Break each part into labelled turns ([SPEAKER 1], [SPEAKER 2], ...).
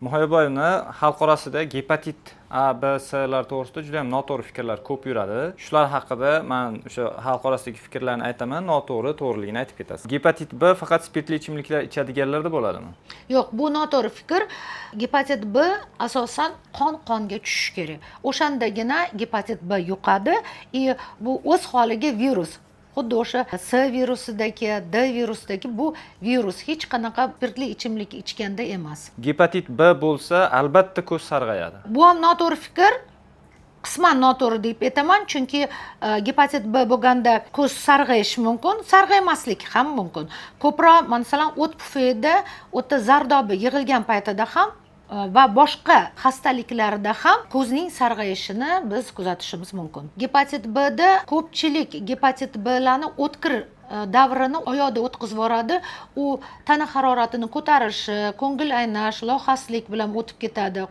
[SPEAKER 1] Muhayboyevni xalq orasida gepatit A, B, S'lar to'g'risida juda ham noto'g'ri fikrlar ko'p yuradi. Shular haqida men o'sha xalq orasidagi fikrlarni aytaman, noto'g'ri, to'g'riligini aytib ketasiz. Gepatit B faqat spirtli ichimliklar ichadiganlarda bo'ladimi?
[SPEAKER 2] Yo'q, bu noto'g'ri fikr. Gepatit B asosan qonga tushishi kerak. O'shandagina gepatit B yuqadi. Bu o'z holiga virus. Xuddi o'sha S virusidagi, D virusidagi bu virus hech qanaqa spirtli ichimlik ichganda emas.
[SPEAKER 1] Gepatit B bo'lsa, albatta ko'z sarg'ayadi.
[SPEAKER 2] Bu ham noto'g'ri fikr. Qisman noto'g'ri deb aytaman, chunki gepatit B bo'lganda ko'z sarg'ayishi mumkin, sarg'aymasligi ham mumkin. Ko'proq masalan o't pufayida o'ta zardobi yig'ilgan paytida ham va boshqa xastaliklarda ham ko'zning sarg'ayishini biz kuzatishimiz mumkin. Gepatit B da ko'pchilik gepatit B larni o'tkir davrini oyoqda o'tkazib yuboradi. U tana haroratini ko'tarishi, ko'ngil aynash, lohaslik bilan o'tib ketadi.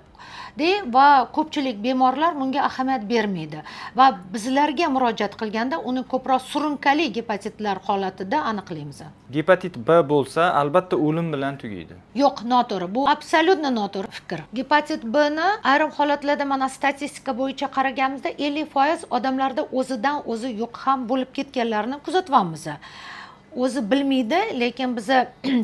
[SPEAKER 2] Va ko'pchilik bemorlar bunga ahamiyat bermaydi va bizlarga murojaat qilganda uni ko'proq surunkali gepatitlar holatida aniqlaymiz.
[SPEAKER 1] Gepatit B bo'lsa, albatta o'lim bilan tugaydi.
[SPEAKER 2] Yo'q, noto'g'ri. Bu absolyutno noto'g'ri fikr. Gepatit B ni ayrim holatlarda mana statistika bo'yicha qaraganimizda 50% odamlarda o'zidan o'zi yo'q ham bo'lib ketganlarini kuzatyapmiz. O'zi bilmaydi, lekin biz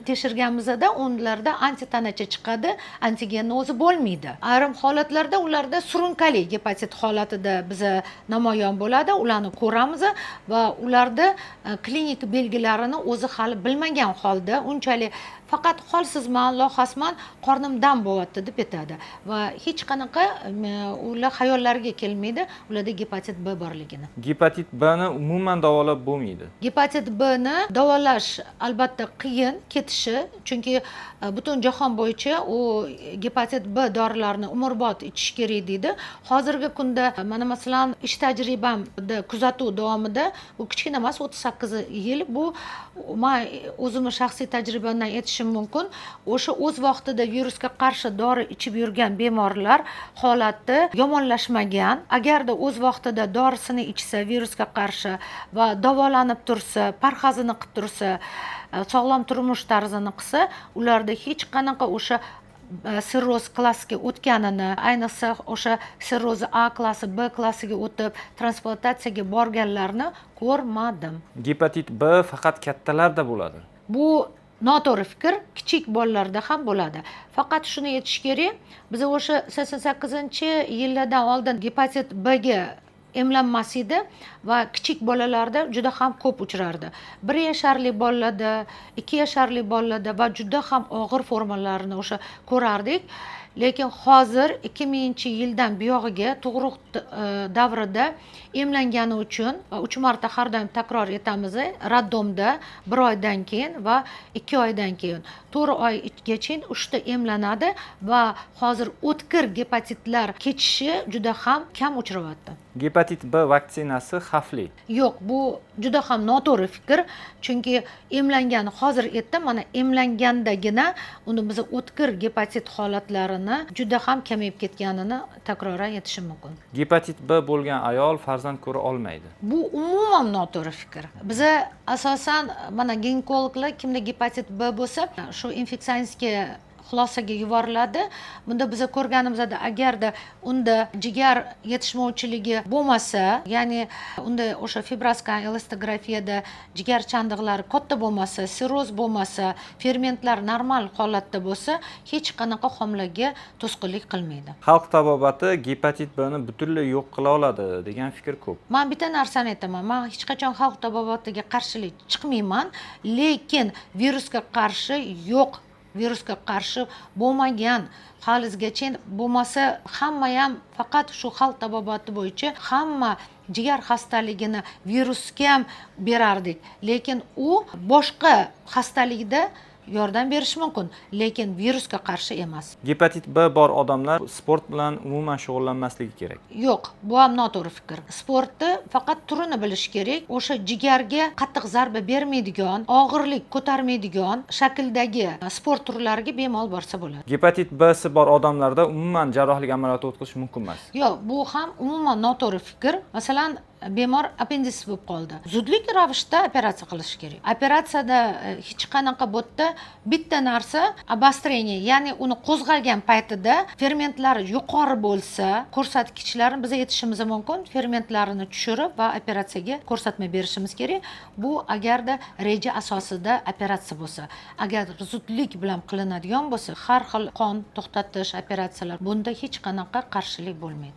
[SPEAKER 2] tekshirganimizda ularda antitanacha chiqadi, antigenni o'zi bo'lmaydi. Ayrim holatlarda ularda surunkali gepatit holatida biz namoyon bo'ladi, ularni ko'ramiz va ularda klinik belgilarini o'zi hali bilmagan holda unchalik faqat holsizman, lohasman, qornim dam bo'lyapti deb aytadi va hech qanaqa ular xayollariga kelmaydi ularda gepatit B borligini.
[SPEAKER 1] Gepatit B ni umuman davolab bo'lmaydi.
[SPEAKER 2] Gepatit B ni davolash albatta qiyin ketishi, chunki butun jahon bo'yicha u gepatit B dorilarini umrbod ichish kerak deydi. Hozirgi kunda mana masalan ish tajribamda kuzatuv davomida bu kichkina emas, 38 yil bu men o'zimni shaxsiy tajribamdan aytishim mumkin. O'sha o'z vaqtida virusga qarshi dori ichib yurgan bemorlar holati yomonlashmagan. Agarda o'z vaqtida dorisini ichsa virusga qarshi va davolanib tursa, parhazini qilib tursa, sog'lom turmush tarzini qilsa, ularda hech qanaqa o'sha sirroz klassiga o'tganini, ayniqsa o'sha sirrozi A klassi, B klassiga o'tib transplantatsiyaga borganlarni ko'rmadim.
[SPEAKER 1] Gepatit B faqat kattalarda bo'ladi.
[SPEAKER 2] Bu noto'g'ri fikr, kichik bolalarda ham bo'ladi. Faqat shuni aytish kerak, biz o'sha 88-yillardan oldin gepatit B ga emlanmas edi va kichik bolalarda juda ham ko'p uchrardi. 1 yasharli bolalarda, 2 yasharli bolalarda va juda ham og'ir formalarini o'sha ko'rardik. Lekin hozir 2000-yildan buyog'iga tug'ruq davrida emlangani uchun 3 marta har doim takror etamiz, raddomda 1 oydan keyin va 2 oydan keyin 4 oygacha 3 ta emlanadi va hozir o'tkir gepatitlar kechishi juda ham kam uchrayapti.
[SPEAKER 1] Gepatit B vaksinasi xavfli.
[SPEAKER 2] Yo'q, bu juda ham noto'g'ri fikr, chunki emlangan hozir aytdim, mana emlangandagina uni biz o'tkir gepatit holatlarini juda ham kamayib ketganini takroran aytishim mumkin.
[SPEAKER 1] Gepatit B bo'lgan ayol farzand ko'ra olmaydi.
[SPEAKER 2] Bu umuman noto'g'ri fikr. Biz asosan mana ginekologlar kimda gepatit B bo'lsa, shu infeksiyaga xulosaga yuboriladi. Bunda biz ko'rganimizda agarda unda jigar yetishmovchiligi bo'lmasa, ya'ni unda o'sha fibroskan elastografiyada jigar chandiqlari katta bo'lmasa, sirroz bo'lmasa, fermentlar normal holatda bo'lsa, hech qanaqa homilaga to'sqinlik qilmaydi.
[SPEAKER 1] Xalq tabobati gepatit B ni butunlay yo'q qila oladi degan fikr ko'p.
[SPEAKER 2] Men bitta narsani aytaman. Men hech qachon xalq tabobatiga qarshilik chiqmayman, lekin virusga qarshi yo'q. Virusga qarshi bo'lmagan halizgacha bo'lmasa hamma ham faqat shu xalq tabobati bo'yicha hamma jigar xastaligini virusga ham berardik, lekin u boshqa xastalikda yordam berishi mumkin, lekin virusga qarshi emas.
[SPEAKER 1] Gepatit B bor odamlar sport bilan umuman shug'ullanmasligi kerak.
[SPEAKER 2] Yo'q, bu ham noto'g'ri fikr. Sportni faqat turini bilish kerak. O'sha jigarga qattiq zarba bermaydigan, og'irlik ko'tarmaydigan shakldagi sport turlariga bemalol borsa bo'ladi.
[SPEAKER 1] Gepatit B si bor odamlarda umuman jarrohlik amaliyoti o'tkazish mumkin emas.
[SPEAKER 2] Yo'q, bu ham umuman noto'g'ri fikr. Masalan, bemor appendis bo'lib qoldi. Zudlik ravishda operatsiya qilish kerak. Operatsiyada hech qanaqa bu yerda bitta narsa обострение, ya'ni uni qo'zg'algan paytida fermentlar yuqori bo'lsa, ko'rsatkichlarni biz aytishimiz mumkin, fermentlarini tushirib va operatsiyaga ko'rsatma berishimiz kerak. Bu agarda reja asosida operatsiya bo'lsa, agar zudlik bilan qilinadigan bo'lsa, har xil qon to'xtatish operatsiyalar, bunda hech qanaqa qarshilik bo'lmaydi.